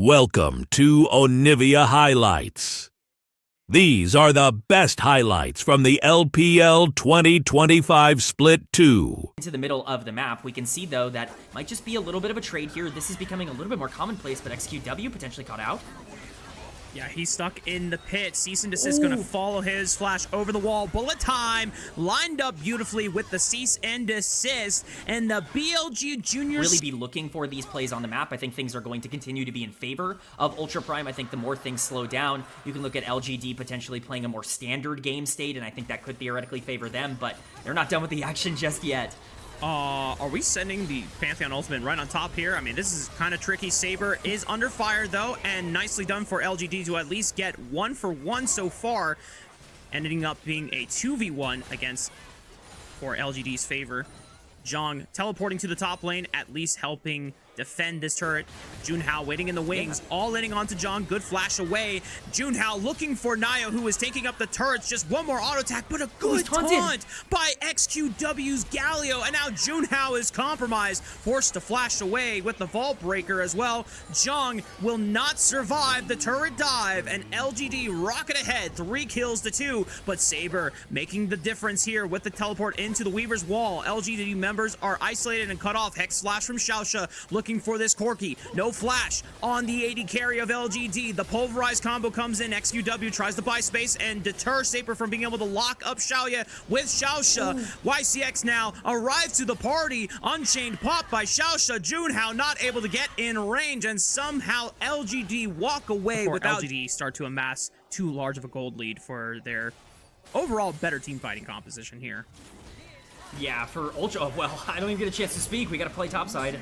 Welcome to Onivia Highlights. These are the best highlights from the LPL 2025 Split 2. Into the middle of the map, we can see though that might just be a little bit of a trade here. This is becoming a little bit more commonplace, but XQW potentially caught out. Yeah, he's stuck in the pit. Cease and desist going to follow his flash over the wall. Bullet time lined up beautifully with the cease and desist. And the BLG juniors really be looking for these plays on the map. I think things are going to continue to be in favor of Ultra Prime. I think the more things slow down, you can look at LGD potentially playing a more standard game state, and I think that could theoretically favor them, but they're not done with the action just yet. Are we sending the Pantheon Ultimate right on top here? I mean, this is kind of tricky. Saber is under fire, though, and nicely done for LGD to at least get 1-for-1 so far, ending up being a 2v1 against for LGD's favor. Zhang teleporting to the top lane, at least helping defend this turret. Junhao waiting in the wings, all leaning onto Zhang. Good flash away. Junhao looking for Nio, who is taking up the turrets. Just one more auto attack, but a good taunt by XQW's Galio. And now Junhao is compromised, forced to flash away with the Vault Breaker as well. Zhang will not survive the turret dive, and LGD rocket ahead, 3 kills to 2. But Saber making the difference here with the teleport into the Weaver's wall. LGD members are isolated and cut off. Hex Slash from Xiaoxia looking for this Corki. No flash on the AD carry of LGD. The pulverized combo comes in. XQW tries to buy space and deter Saber from being able to lock up Xiaoya with Xiaoxia. YCX now arrives to the party. Unchained pop by Xiaoxia. Junhao not able to get in range, and somehow LGD walk away without LGD start to amass too large of a gold lead for their overall better team fighting composition here. Yeah, for Ultra, oh, well, I don't even get a chance to speak. We got to play topside.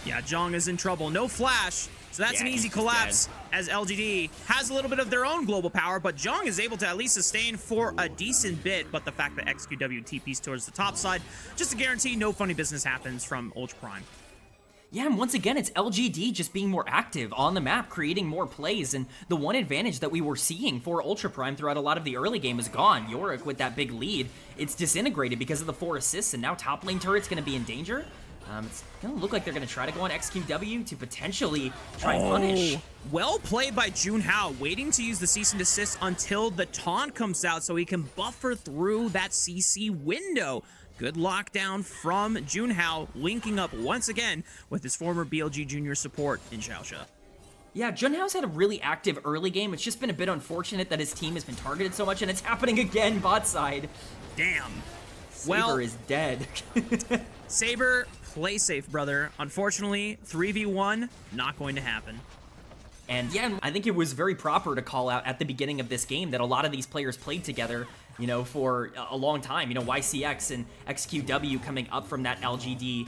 Yeah, Zhang is in trouble. No flash. So that's an easy collapse as LGD has a little bit of their own global power, but Zhang is able to at least sustain for a decent bit. But the fact that XQW TPs towards the top side, just to guarantee no funny business happens from Ultra Prime. Yeah, and once again, it's LGD just being more active on the map, creating more plays, and the one advantage that we were seeing for Ultra Prime throughout a lot of the early game is gone. Yorick with that big lead, it's disintegrated because of the 4 assists, and now top lane turret's going to be in danger. It's going to look like they're going to try to go on XQW to potentially try and punish. Well played by Junhao, waiting to use the cease and desist until the taunt comes out so he can buffer through that CC window. Good lockdown from Junhao, linking up once again with his former BLG junior support in Xiaoxia. Yeah, Junhao's had a really active early game. It's just been a bit unfortunate that his team has been targeted so much, and it's happening again bot side. Damn. Saber is dead. Saber, play safe, brother. Unfortunately, 3v1, not going to happen. And yeah, I think it was very proper to call out at the beginning of this game that a lot of these players played together, you know, for a long time. You know, YCX and XQW coming up from that LGD,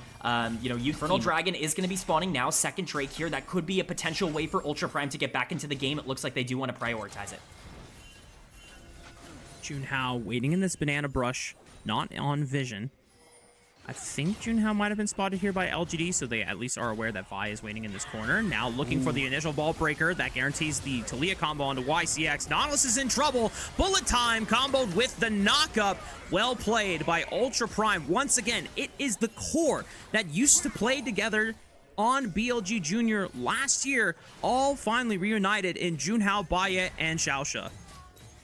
you know, youth Infernal Dragon is going to be spawning now, second Drake here. That could be a potential way for Ultra Prime to get back into the game. It looks like they do want to prioritize it. Junhao waiting in this banana brush, not on vision. I think Junhao might have been spotted here by LGD, so they at least are aware that Vi is waiting in this corner. Now looking for the initial ball breaker that guarantees the Talia combo onto YCX. Nautilus is in trouble. Bullet time comboed with the knockup. Well played by Ultra Prime. Once again, it is the core that used to play together on BLG Junior last year, all finally reunited in Junhao, Baye, and Xiaoxia.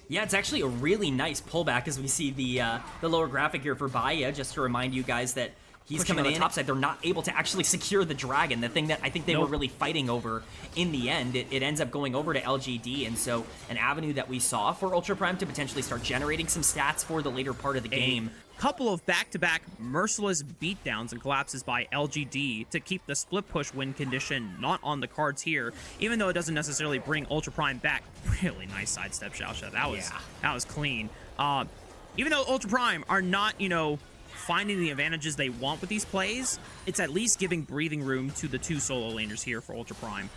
Yeah, it's actually a really nice pullback as we see the lower graphic here for Baye, just to remind you guys that he's coming on the top side. They're not able to actually secure the dragon, the thing that I think they were really fighting over in the end. It ends up going over to LGD, and so an avenue that we saw for Ultra Prime to potentially start generating some stats for the later part of the game. Couple of back-to-back merciless beatdowns and collapses by LGD to keep the split push win condition not on the cards here, even though it doesn't necessarily bring Ultra Prime back. Really nice sidestep, Xiaoxia. That was clean. Even though Ultra Prime are not, you know, finding the advantages they want with these plays, it's at least giving breathing room to the 2 solo laners here for Ultra Prime.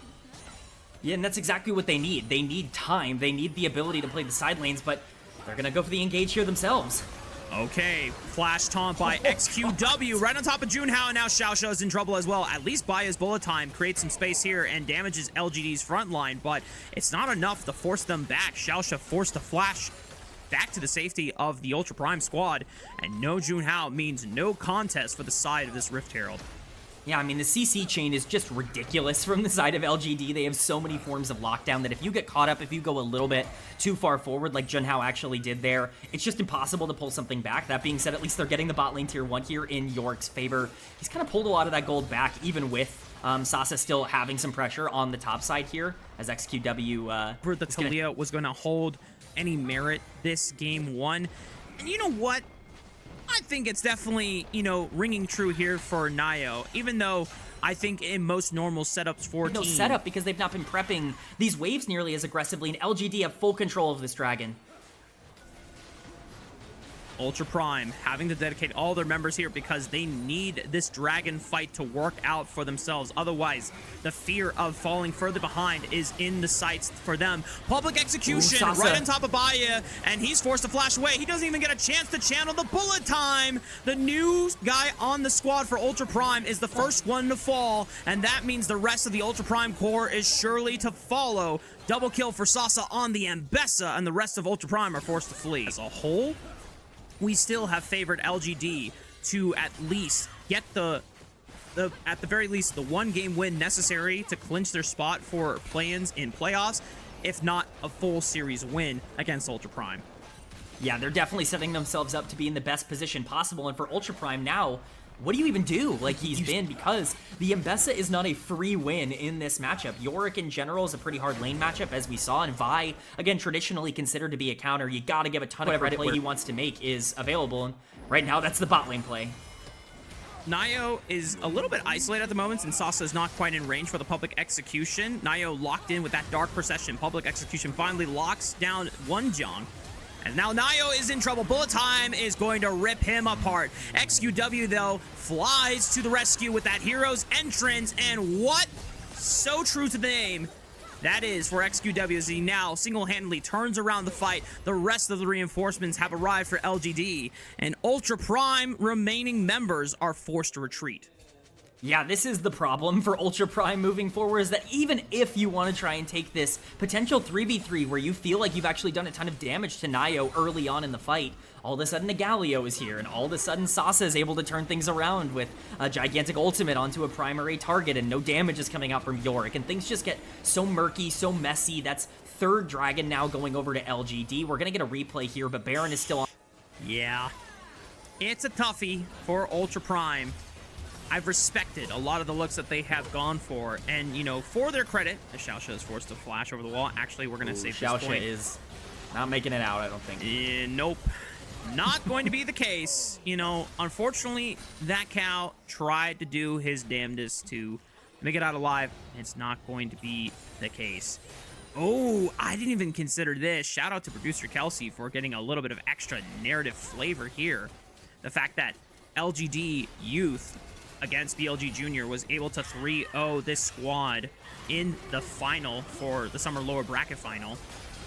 Yeah, and that's exactly what they need. They need time. They need the ability to play the side lanes, but they're going to go for the engage here themselves. Okay, flash taunt by XQW right on top of Junhao, and now Xiaoxia is in trouble as well. At least by his bullet time, creates some space here and damages LGD's front line, but it's not enough to force them back. Xiaoxia forced to flash back to the safety of the Ultra Prime squad, and no Junhao means no contest for the side of this Rift Herald. Yeah, I mean, the CC chain is just ridiculous from the side of LGD. They have so many forms of lockdown that if you get caught up, if you go a little bit too far forward like Junhao actually did there, it's just impossible to pull something back. That being said, at least they're getting the bot lane tier 1 here in Yorick's favor. He's kind of pulled a lot of that gold back, even with Sasa still having some pressure on the top side here, as XQW... For the Talia was going to hold any merit this game 1. And you know what? I think it's definitely, you know, ringing true here for Nio, even though I think in most normal setups for no setup because they've not been prepping these waves nearly as aggressively, and LGD have full control of this dragon. Ultra Prime having to dedicate all their members here because they need this dragon fight to work out for themselves. Otherwise, the fear of falling further behind is in the sights for them. Public execution right on top of Baya, and he's forced to flash away. He doesn't even get a chance to channel the bullet time. The new guy on the squad for Ultra Prime is the first one to fall, and that means the rest of the Ultra Prime core is surely to follow. Double kill for Sasa on the Ambessa, and the rest of Ultra Prime are forced to flee. As a whole, we still have favored LGD to at least get at the very least, the 1-game win necessary to clinch their spot for play-ins in playoffs, if not a full series win against Ultra Prime. Yeah, they're definitely setting themselves up to be in the best position possible, and for Ultra Prime now, what do you even do like he's been? Because the Ambessa is not a free win in this matchup. Yorick in general is a pretty hard lane matchup, as we saw, and Vi, again, traditionally considered to be a counter. You gotta give a ton of credit. Play he wants to make is available, and right now that's the bot lane play. Nio is a little bit isolated at the moment since Sasa is not quite in range for the public execution. Nio locked in with that dark procession. Public execution finally locks down one Jong. And now Nio is in trouble. Bullet time is going to rip him apart. XQW, though, flies to the rescue with that hero's entrance. And what? So true to the name. That is for XQW as he now single-handedly turns around the fight. The rest of the reinforcements have arrived for LGD. And Ultra Prime remaining members are forced to retreat. Yeah, this is the problem for Ultra Prime moving forward, is that even if you want to try and take this potential 3v3 where you feel like you've actually done a ton of damage to Nio early on in the fight, all of a sudden Nagalio is here, and all of a sudden Sasa is able to turn things around with a gigantic ultimate onto a primary target, and no damage is coming out from Yorick, and things just get so murky, so messy. That's third dragon now going over to LGD. We're going to get a replay here, but Baron is still on. Yeah, it's a toughie for Ultra Prime. I've respected a lot of the looks that they have gone for, and, you know, for their credit, Xiaosha is forced to flash over the wall. Actually, we're going to save this point. Xiaosha is not making it out, I don't think. Nope. Not going to be the case. You know, unfortunately, that cow tried to do his damnedest to make it out alive. It's not going to be the case. Oh, I didn't even consider this. Shout out to producer Kelsey for getting a little bit of extra narrative flavor here. The fact that LGD Youth against BLG Junior was able to 3-0 this squad in the final for the summer lower bracket final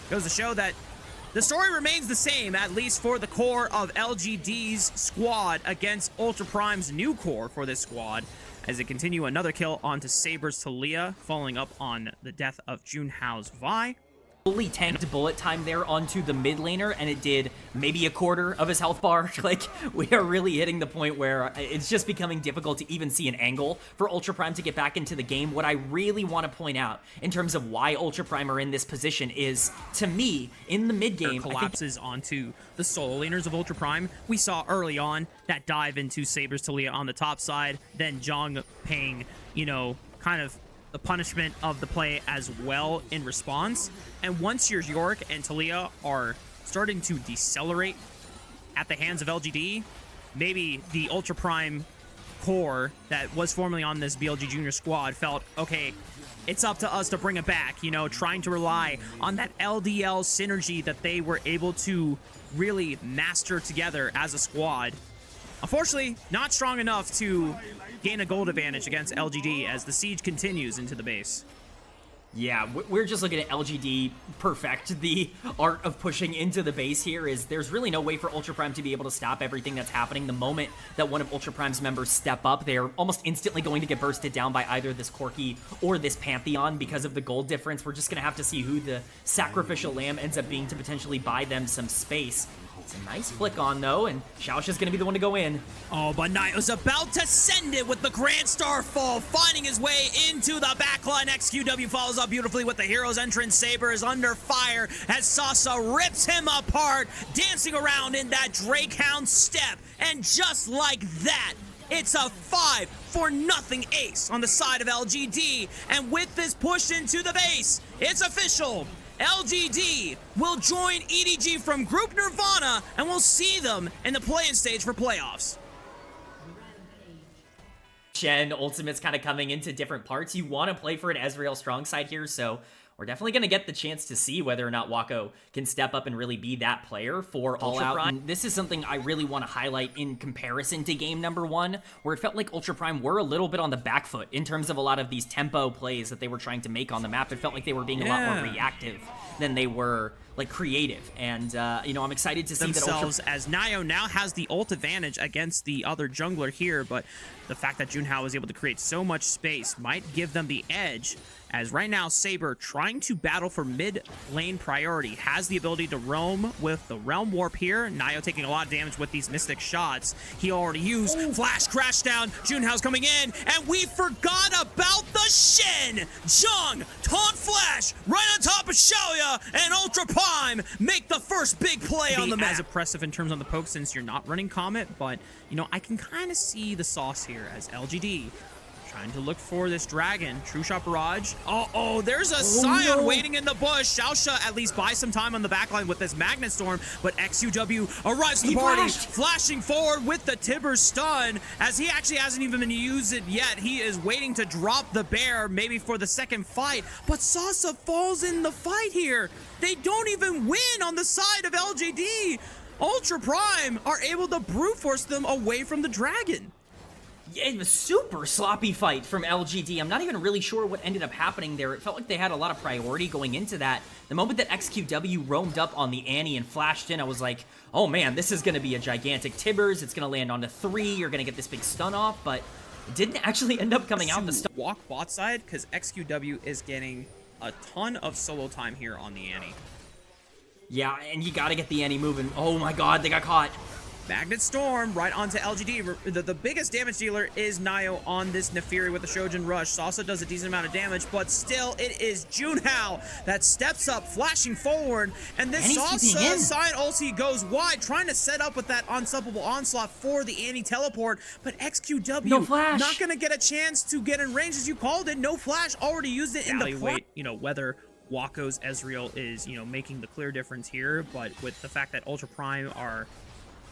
goes to show that the story remains the same, at least for the core of LGD's squad against Ultra Prime's new core for this squad, as they continue another kill onto Saber's Talia, following up on the death of Junhao's Vi. Fully tanked bullet time there onto the mid laner, and it did maybe a quarter of his health bar. Like, we are really hitting the point where it's just becoming difficult to even see an angle for Ultra Prime to get back into the game. What I really want to point out in terms of why Ultra Prime are in this position is, to me, in the mid game, collapses onto the solo laners of Ultra Prime. We saw early on that dive into Saber's Talia on the top side, then Jong paying, you know, kind of the punishment of the play as well in response. And once your Yorick and Talia are starting to decelerate at the hands of LGD, maybe the Ultra Prime core that was formerly on this BLG Junior squad felt, okay, it's up to us to bring it back, you know, trying to rely on that LDL synergy that they were able to really master together as a squad. Unfortunately, not strong enough to gain a gold advantage against LGD as the siege continues into the base. Yeah, we're just looking at LGD perfect the art of pushing into the base here. Is there's really no way for Ultra Prime to be able to stop everything that's happening. The moment that one of Ultra Prime's members step up, they're almost instantly going to get bursted down by either this Corki or this Pantheon because of the gold difference. We're just going to have to see who the sacrificial lamb ends up being to potentially buy them some space. It's a nice flick on, though, and Xiaosha's going to be the one to go in. Oh, but Nayo's about to send it with the Grand Starfall, finding his way into the backline. XQW follows up beautifully with the hero's entrance. Saber is under fire as Sasa rips him apart, dancing around in that Drakehound step. And just like that, it's a 5-0 ace on the side of LGD. And with this push into the base, it's official. LGD will join EDG from Group Nirvana, and we'll see them in the play-in stage for playoffs. Shen ultimates kind of coming into different parts. You want to play for an Ezreal strong side here, so we're definitely going to get the chance to see whether or not Wako can step up and really be that player for All Out. And this is something I really want to highlight in comparison to game number 1, where it felt like Ultra Prime were a little bit on the back foot in terms of a lot of these tempo plays that they were trying to make on the map. It felt like they were being a lot more reactive than they were like creative. And you know, I'm excited to see themselves that as Nayo now has the ult advantage against the other jungler here, but the fact that Junhao was able to create so much space might give them the edge, as right now Saber, trying to battle for mid lane priority, has the ability to roam with the Realm Warp here. Nayo taking a lot of damage with these Mystic shots. He already used Flash Crash Down. Junhao's coming in, and we forgot about the Shen! Zhong, Taunt Flash, right on top of Xiaoya, and Ultra Prime make the first big play on the map. As oppressive in terms of the poke since you're not running Comet, but, you know, I can kind of see the sauce here as LGD trying to look for this dragon. True Shot Barrage. Oh, there's a Scion waiting in the bush. Xiaosha at least buys some time on the backline with this Magnet Storm, but XQW arrives to the party, flashing forward with the Tibber stun, as he actually hasn't even been used it yet. He is waiting to drop the bear, maybe for the second fight, but Sasa falls in the fight here. They don't even win on the side of LGD. Ultra Prime are able to brute force them away from the dragon. Yeah, it was a super sloppy fight from LGD. I'm not even really sure what ended up happening there. It felt like they had a lot of priority going into that. The moment that XQW roamed up on the Annie and flashed in, I was like, oh man, this is going to be a gigantic Tibbers. It's going to land onto 3. You're going to get this big stun off, but it didn't actually end up coming out the stun. Walk bot side, because XQW is getting a ton of solo time here on the Annie. Yeah, and you got to get the Annie moving. Oh my god, they got caught. Magnet Storm right onto LGD. The biggest damage dealer is Nayo on this Nefiri with the Shojin Rush. Sasa does a decent amount of damage, but still it is Junhao that steps up, flashing forward, and this Sasa Scion ulti goes wide, trying to set up with that unstoppable onslaught for the anti-teleport, but XQW not going to get a chance to get in range, as you called it. No flash, already used it in the wait, you know, whether Wako's Ezreal is, you know, making the clear difference here, but with the fact that Ultra Prime are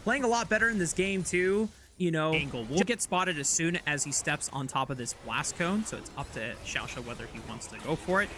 playing a lot better in this game too, you know, Angle will get spotted as soon as he steps on top of this blast cone, so it's up to Xiaosha whether he wants to go for it.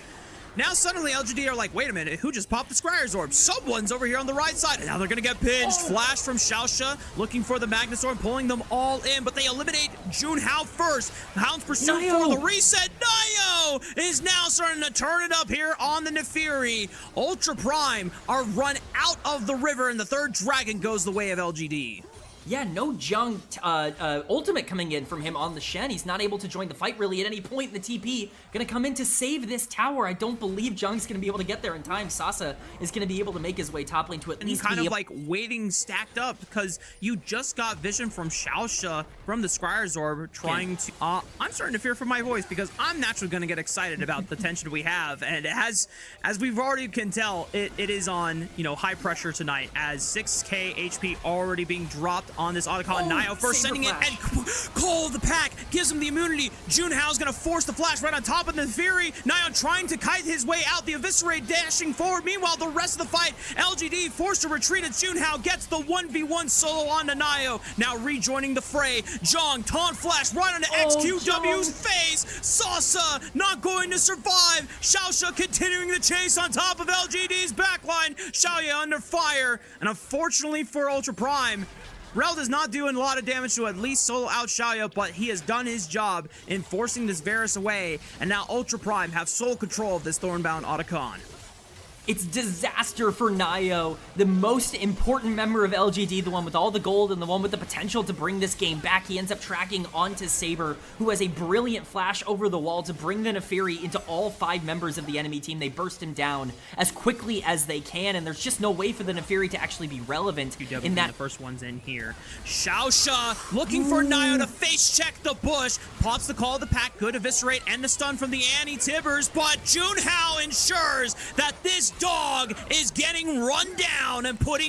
Now suddenly LGD are like, wait a minute, who just popped the Scryer's Orb? Someone's over here on the right side, and now they're gonna get pinched. Flash from Xiaosha, looking for the Magnet Storm, pulling them all in, but they eliminate Junhao first. Hound's pursuit for the reset. Nayo is now starting to turn it up here on the Nefiri. Ultra Prime are run out of the river, and the third dragon goes the way of LGD. Yeah, no Jung ultimate coming in from him on the Shen. He's not able to join the fight really at any point. The TP gonna come in to save this tower. I don't believe Jung's gonna be able to get there in time. Sasa is gonna be able to make his way top lane to at least kind of like waiting stacked up, because you just got vision from Xiaosha from the Scryer's Orb trying to... I'm starting to fear for my voice, because I'm naturally gonna get excited about the tension we have, and it has, as we've already can tell, it is on, you know, high pressure tonight, as 6k HP already being dropped on this Otacon. Nayo first sending it, and Cole the pack gives him the immunity. Junhao's gonna force the flash right on top of the Fury. Nayo trying to kite his way out, the Eviscerate dashing forward. Meanwhile, the rest of the fight, LGD forced to retreat as Junhao gets the 1v1 solo onto Nayo. Now rejoining the fray. Zhong, taunt flash right onto XQW's face. Sasa not going to survive. Xiaosha continuing the chase on top of LGD's backline. Xiaoya under fire, and unfortunately for Ultra Prime, Rel does not do a lot of damage to at least solo out Xiaoya, but he has done his job in forcing this Varus away, and now Ultra Prime have sole control of this Thornbound Otacon. It's disaster for Nio, the most important member of LGD, the one with all the gold and the one with the potential to bring this game back. He ends up tracking onto Saber, who has a brilliant flash over the wall to bring the Nefiri into all 5 members of the enemy team. They burst him down as quickly as they can, and there's just no way for the Nefiri to actually be relevant in that. The first one's in here. Xiaosha looking for Nio to face check the bush. Pops the call of the pack, good eviscerate, and the stun from the Annie Tibbers, but Junhao ensures that this dog is getting run down and put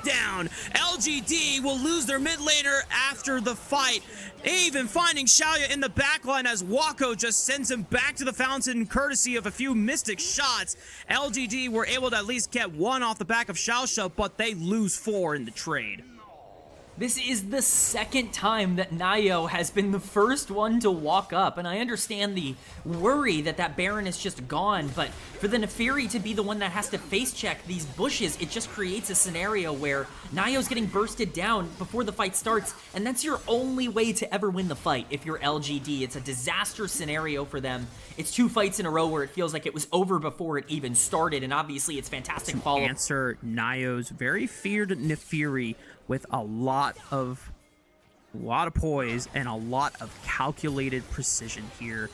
down. LGD will lose their mid laner after the fight, even finding Xiaoya in the backline as Wako just sends him back to the fountain courtesy of a few mystic shots. LGD were able to at least get 1 off the back of Xiaosha, but they lose 4 in the trade. This is the second time that Nio has been the first one to walk up, and I understand the worry that that Baron is just gone, but for the Nefiri to be the one that has to face check these bushes, it just creates a scenario where Nio's getting bursted down before the fight starts, and that's your only way to ever win the fight if you're LGD. It's a disaster scenario for them. It's 2 fights in a row where it feels like it was over before it even started, and obviously it's fantastic follow. Answer Nio's very feared Nefiri with a lot of poise and a lot of calculated precision here,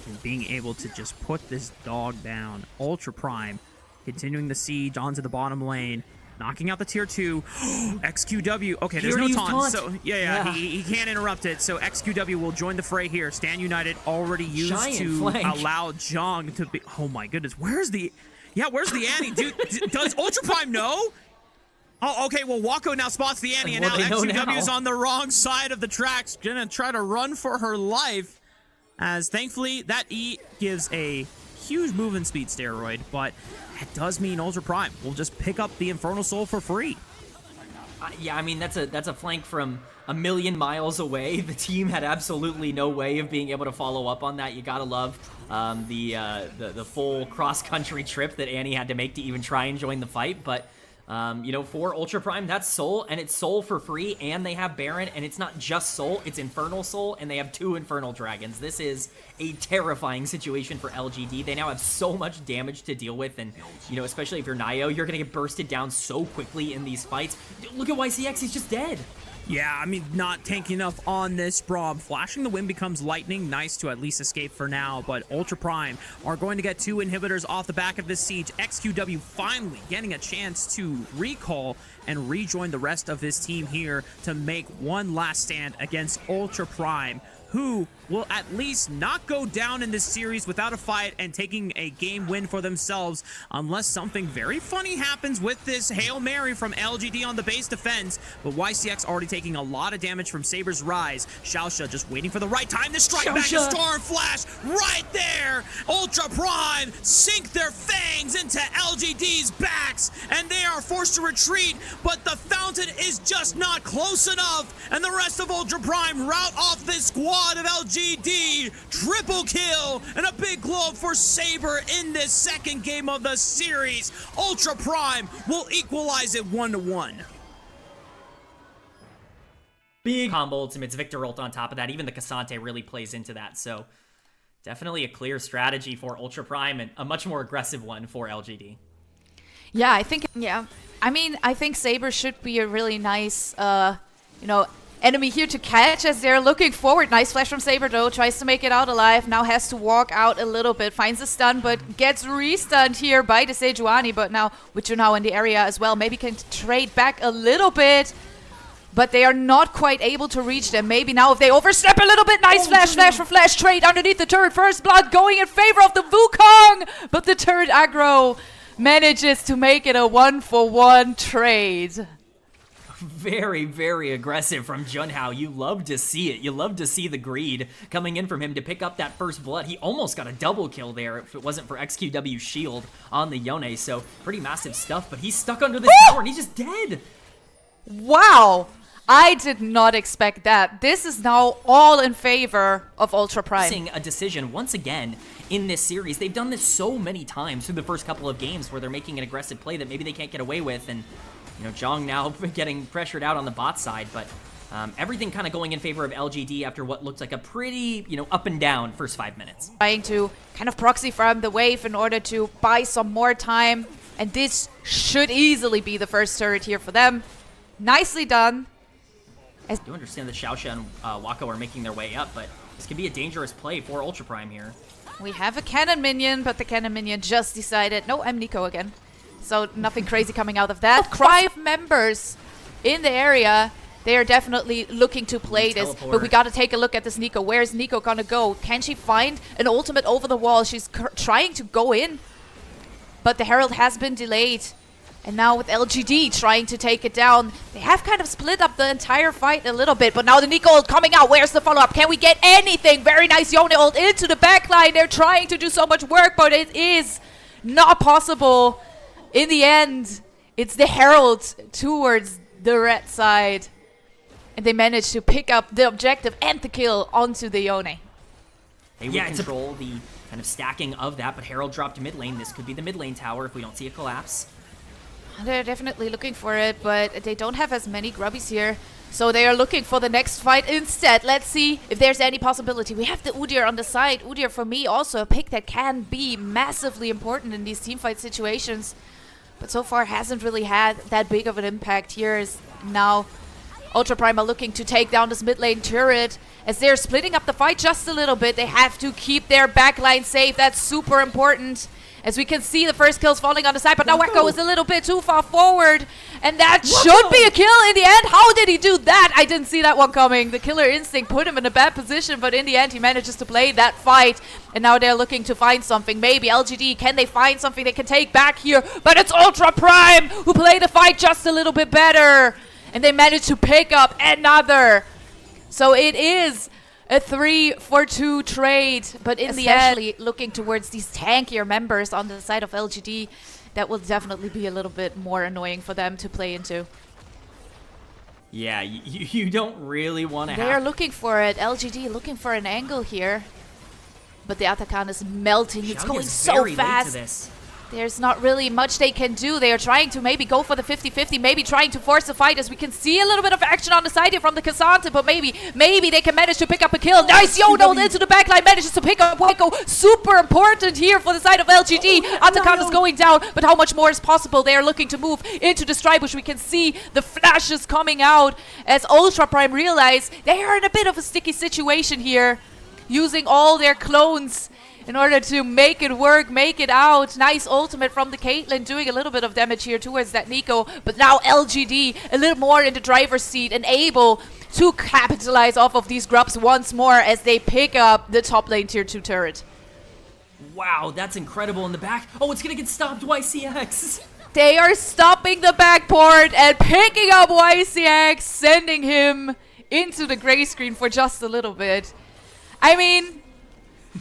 and being able to just put this dog down. Ultra Prime continuing the siege onto the bottom lane, knocking out the tier 2. XQW, okay, there's no taunt, so yeah. He can't interrupt it, so XQW will join the fray here. Stand United already used Giant to flank. allow Zhang to be, oh my goodness, where's the Annie? Dude, does Ultra Prime know? Oh, okay, well, Wako now spots the Annie, and now XQW is on the wrong side of the tracks, gonna try to run for her life, as thankfully that E gives a huge movement speed steroid, but it does mean Ultra Prime will just pick up the Infernal Soul for free. Yeah, I mean, that's a flank from a million miles away. The team had absolutely no way of being able to follow up on that. You gotta love the full cross-country trip that Annie had to make to even try and join the fight, but you know, for Ultra Prime, that's Soul, and it's Soul for free, and they have Baron, and it's not just Soul, it's Infernal Soul, and they have 2 Infernal Dragons. This is a terrifying situation for LGD. They now have so much damage to deal with, and, you know, especially if you're Nio, you're gonna get bursted down so quickly in these fights. Look at YCX, he's just dead. Yeah, I mean, not tanking enough on this Braum. Flashing the Wind becomes Lightning. Nice to at least escape for now, but Ultra Prime are going to get 2 inhibitors off the back of this siege. XQW finally getting a chance to recall and rejoin the rest of his team here to make one last stand against Ultra Prime, who will at least not go down in this series without a fight and taking a game win for themselves, unless something very funny happens with this Hail Mary from LGD on the base defense. But YCX already taking a lot of damage from Saber's Rise. Xiaosha just waiting for the right time to strike back. A Storm Flash right there. Ultra Prime sink their fangs into LGD's backs, and they are forced to retreat, but the fountain is just not close enough, and the rest of Ultra Prime rout off this squad of LGD. Triple kill and a big globe for Saber in this second game of the series. Ultra Prime will equalize it 1-1. Big combo ultimates, Victor ult on top of that. Even the Cassante really plays into that. So definitely a clear strategy for Ultra Prime and a much more aggressive one for LGD. Yeah, I think, I mean, I think Saber should be a really nice, you know, enemy here to catch as they're looking forward. Nice flash from Saber though, tries to make it out alive, now has to walk out a little bit, finds a stun, but gets restunned here by the Sejuani, but now with Junhao in the area as well, maybe can trade back a little bit, but they are not quite able to reach them. Maybe now if they overstep a little bit, nice flash for flash trade underneath the turret, first blood going in favor of the Wukong, but the turret aggro manages to make it a 1-for-1 trade. Very, very aggressive from Junhao. You love to see it. You love to see the greed coming in from him to pick up that first blood. He almost got a double kill there if it wasn't for XQW's shield on the Yone. So pretty massive stuff, but he's stuck under this tower and he's just dead. Wow. I did not expect that. This is now all in favor of Ultra Prime. Seeing a decision once again in this series. They've done this so many times through the first couple of games where they're making an aggressive play that maybe they can't get away with, and you know, Zhang now getting pressured out on the bot side, but everything kind of going in favor of LGD after what looks like a pretty, you know, up and down first 5 minutes. Trying to kind of proxy farm the wave in order to buy some more time And this should easily be the first turret here for them. Nicely done. I do understand that Xiaoxia and Wako are making their way up, but this could be a dangerous play for Ultra Prime here. We have a cannon minion, but the cannon minion just decided, no, I'm Nico again. So nothing crazy coming out of that. 5 members in the area. They are definitely looking to play this, but we got to take a look at this Nico. Where's Nico gonna go? Can she find an ultimate over the wall? She's trying to go in, but the Herald has been delayed. And now with LGD trying to take it down, they have kind of split up the entire fight a little bit. But now the Nico ult coming out. Where's the follow-up? Can we get anything? Very nice Yone ult into the backline. They're trying to do so much work, but it is not possible. In the end, it's the Herald towards the red side. And they managed to pick up the objective and the kill onto the Yone. They would control the kind of stacking of that, but Herald dropped mid lane. This could be the mid lane tower if we don't see a collapse. They're definitely looking for it, but they don't have as many grubbies here. So they are looking for the next fight instead. Let's see if there's any possibility. We have the Udyr on the side. Udyr, for me, also a pick that can be massively important in these teamfight situations. But so far hasn't really had that big of an impact here. Is now Ultra Prime are looking to take down this mid lane turret. As they're splitting up the fight just a little bit, they have to keep their backline safe. That's super important. As we can see, the first kill's falling on the side, but now Wacko is a little bit too far forward. And that should be a kill in the end. How did he do that? I didn't see that one coming. The killer instinct put him in a bad position, but in the end, he manages to play that fight. And now they're looking to find something. Maybe LGD, can they find something they can take back here? But it's Ultra Prime who play the fight just a little bit better. And they managed to pick up another. So it is a 3-for-2 trade, but in the end, looking towards these tankier members on the side of LGD, that will definitely be a little bit more annoying for them to play into. Yeah, you don't really want to have... They are looking for it. LGD looking for an angle here, but the Atakan is melting. It's going so fast. There's not really much they can do. They are trying to maybe go for the 50-50, maybe trying to force the fight, as we can see a little bit of action on the side here from the Cassandra, but maybe they can manage to pick up a kill. Nice Yone ult into the backline, manages to pick up Wacko. Super important here for the side of LGD. Atakan is going down, but how much more is possible? They are looking to move into the Stribush. We can see the flashes coming out as Ultra Prime realize they are in a bit of a sticky situation here, using all their clones in order to make it work, make it out. Nice ultimate from the Caitlyn, doing a little bit of damage here towards that Nico. But now LGD a little more in the driver's seat and able to capitalize off of these grubs once more as they pick up the top lane tier 2 turret. Wow, that's incredible in the back. Oh, it's gonna get stopped, YCX. They are stopping the backport and picking up YCX, sending him into the gray screen for just a little bit. I mean,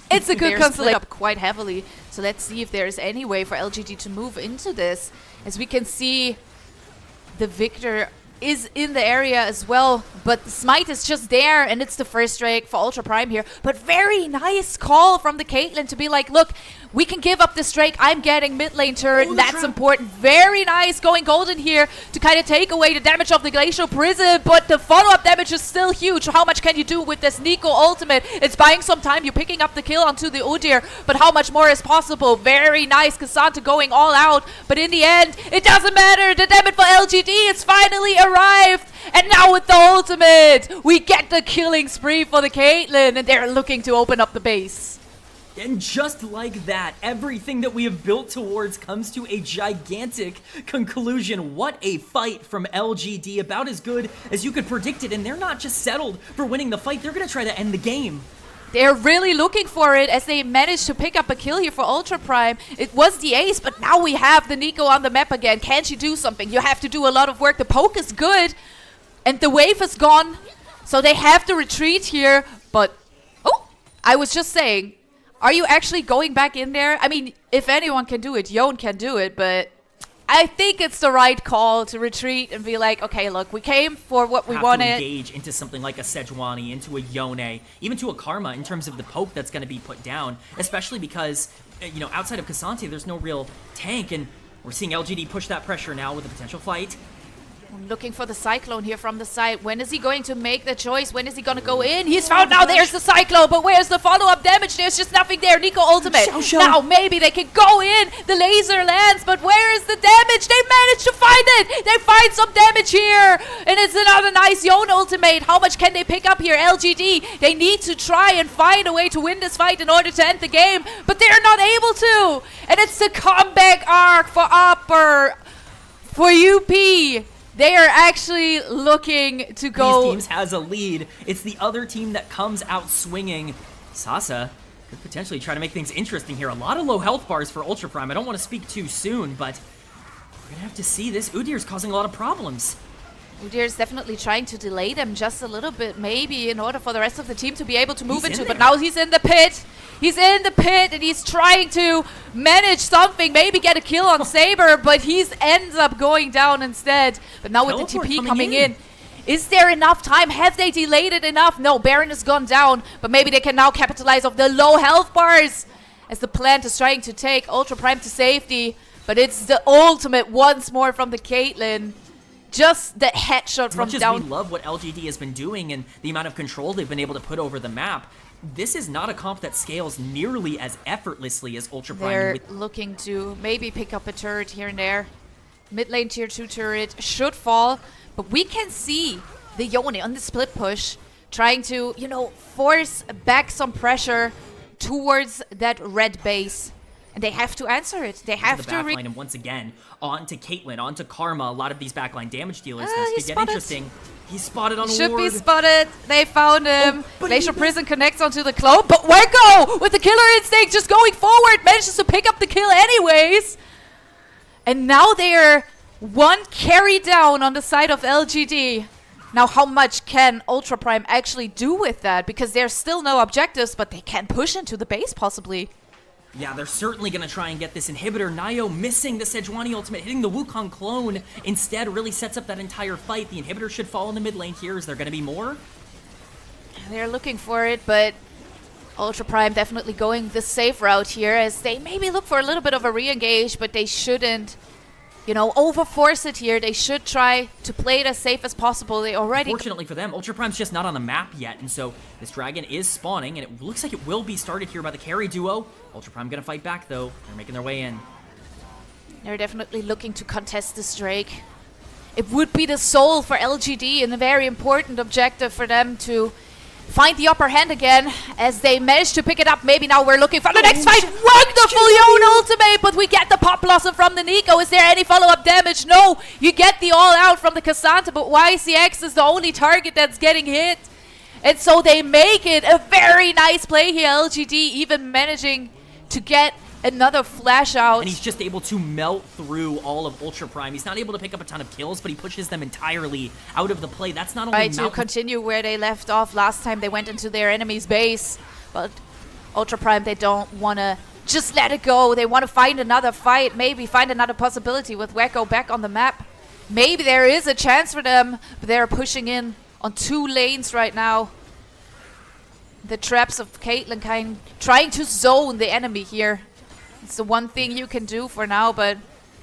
it's a good consolation up quite heavily. So let's see if there's any way for LGD to move into this. As we can see, the Victor is in the area as well, but the Smite is just there, and it's the first Drake for Ultra Prime here. But very nice call from the Caitlyn to be like, look, we can give up this Drake. I'm getting mid lane turret. That's important. Very nice going golden here to kind of take away the damage of the Glacial Prison, but the follow-up damage is still huge. How much can you do with this Nico ultimate? It's buying some time. You're picking up the kill onto the Udyr, but how much more is possible? Very nice. Cassandra going all out, but in the end, it doesn't matter. The damage for LGD is finally arrived. And now with the ultimate, we get the killing spree for the Caitlyn, and they're looking to open up the base. And just like that, everything that we have built towards comes to a gigantic conclusion. What a fight from LGD, about as good as you could predict it. And they're not just settled for winning the fight, they're going to try to end the game. They're really looking for it as they managed to pick up a kill here for Ultra Prime. It was the ace, but now we have the Nico on the map again. Can she do something? You have to do a lot of work. The poke is good, and the wave is gone. So they have to retreat here, but... Oh, I was just saying... Are you actually going back in there? I mean, if anyone can do it, Yone can do it, but I think it's the right call to retreat and be like, okay, look, we came for what we wanted. To engage into something like a Sejuani, into a Yone, even to a Karma in terms of the poke that's going to be put down, especially because, you know, outside of Cassandra, there's no real tank, and we're seeing LGD push that pressure now with a potential fight. I'm looking for the Cyclone here from the side. When is he going to make the choice? When is he going to go in? He's found now. There's the Cyclone, but where's the follow-up damage? There's just nothing there. Nico ultimate. Now maybe they can go in. The laser lands, but where is the damage? They managed to find it. They find some damage here, and it's another nice Yone ultimate. How much can they pick up here? LGD, they need to try and find a way to win this fight in order to end the game, but they're not able to. And it's the comeback arc for Upper, for UP. They are actually looking to go. These teams has a lead. It's the other team that comes out swinging. Sasa could potentially try to make things interesting here. A lot of low health bars for Ultra Prime. I don't want to speak too soon, but we're going to have to see. This Udir's causing a lot of problems. Udir's definitely trying to delay them just a little bit, maybe, in order for the rest of the team to be able to move into. But now he's in the pit. He's in the pit, and he's trying to manage something, maybe get a kill on Saber, but he ends up going down instead. But now with the TP coming in, is there enough time? Have they delayed it enough? No, Baron has gone down, but maybe they can now capitalize off the low health bars as the plant is trying to take Ultra Prime to safety. But it's the ultimate once more from the Caitlyn. Just the headshot from down. As we love what LGD has been doing and the amount of control they've been able to put over the map, this is not a comp that scales nearly as effortlessly as Ultra Prime. They're looking to maybe pick up a turret here and there. Mid lane tier 2 turret should fall, but we can see the Yone on the split push trying to, you know, force back some pressure towards that red base. And they have to answer it. They have to backline, and once again, on to Caitlyn, on to Karma. A lot of these backline damage dealers. This could get interesting. He's spotted on a ward. Should be spotted. They found him. Glacial Prison connects onto the clone, but Weko with the killer instinct just going forward manages to pick up the kill anyways. And now they're one carry down on the side of LGD. Now, how much can Ultra Prime actually do with that? Because there's still no objectives, but they can push into the base possibly. Yeah, they're certainly going to try and get this inhibitor. Nayo missing the Sejuani ultimate, hitting the Wukong clone. Instead, really sets up that entire fight. The inhibitor should fall in the mid lane here. Is there going to be more? They're looking for it, but Ultra Prime definitely going the safe route here as they maybe look for a little bit of a re-engage, but they shouldn't, you know, overforce it here. They should try to play it as safe as possible. They already... Fortunately for them, Ultra Prime's just not on the map yet, and so this dragon is spawning, and it looks like it will be started here by the carry duo. Ultra Prime gonna fight back, though. They're making their way in. They're definitely looking to contest this Drake. It would be the soul for LGD and a very important objective for them to find the upper hand again as they manage to pick it up. Maybe now we're looking for the next fight. Wonderful Yone ultimate, but we get the pop blossom from the Nico. Is there any follow-up damage? No. You get the all-out from the Cassandra, but YCX is the only target that's getting hit. And so they make it a very nice play here. LGD even managing to get another flash out. And he's just able to melt through all of Ultra Prime. He's not able to pick up a ton of kills, but he pushes them entirely out of the play. That's not only right to continue where they left off last time they went into their enemy's base. But Ultra Prime, they don't want to just let it go. They want to find another fight, maybe find another possibility with Weko back on the map. Maybe there is a chance for them, but they're pushing in on 2 lanes right now. The traps of Caitlyn trying to zone the enemy here. It's the one thing you can do for now, but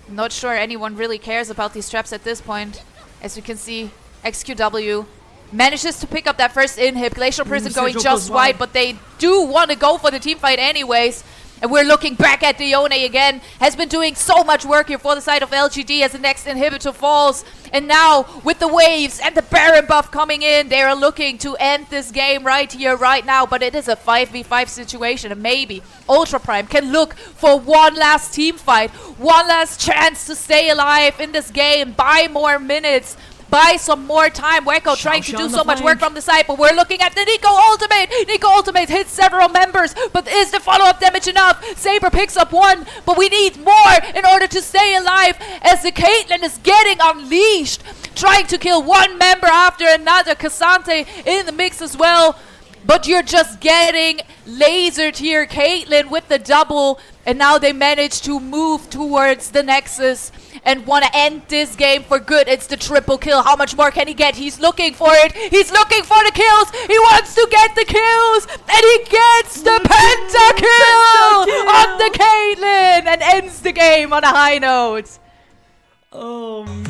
I'm not sure anyone really cares about these traps at this point. As you can see, XQW manages to pick up that first inhib. Glacial Prison going just wide, but they do want to go for the team fight anyways. And we're looking back at Yone again. Has been doing so much work here for the side of LGD as the next inhibitor falls. And now, with the waves and the Baron buff coming in, they are looking to end this game right here, right now. But it is a 5v5 situation, and maybe Ultra Prime can look for one last team fight. One last chance to stay alive in this game. Buy more minutes. Buy some more time. Weko trying to do so much work from the side, but we're looking at the Nico ultimate. Nico ultimate hits several members, but is the follow-up damage enough? Saber picks up one, but we need more in order to stay alive as the Caitlyn is getting unleashed, trying to kill one member after another. Cassante in the mix as well, but you're just getting lasered here. Caitlyn with the double, and now they manage to move towards the Nexus and want to end this game for good. It's the triple kill. How much more can he get? He's looking for it. He's looking for the kills. He wants to get the kills, and he gets the pentakill on the Caitlyn and ends the game on a high note. Oh, man.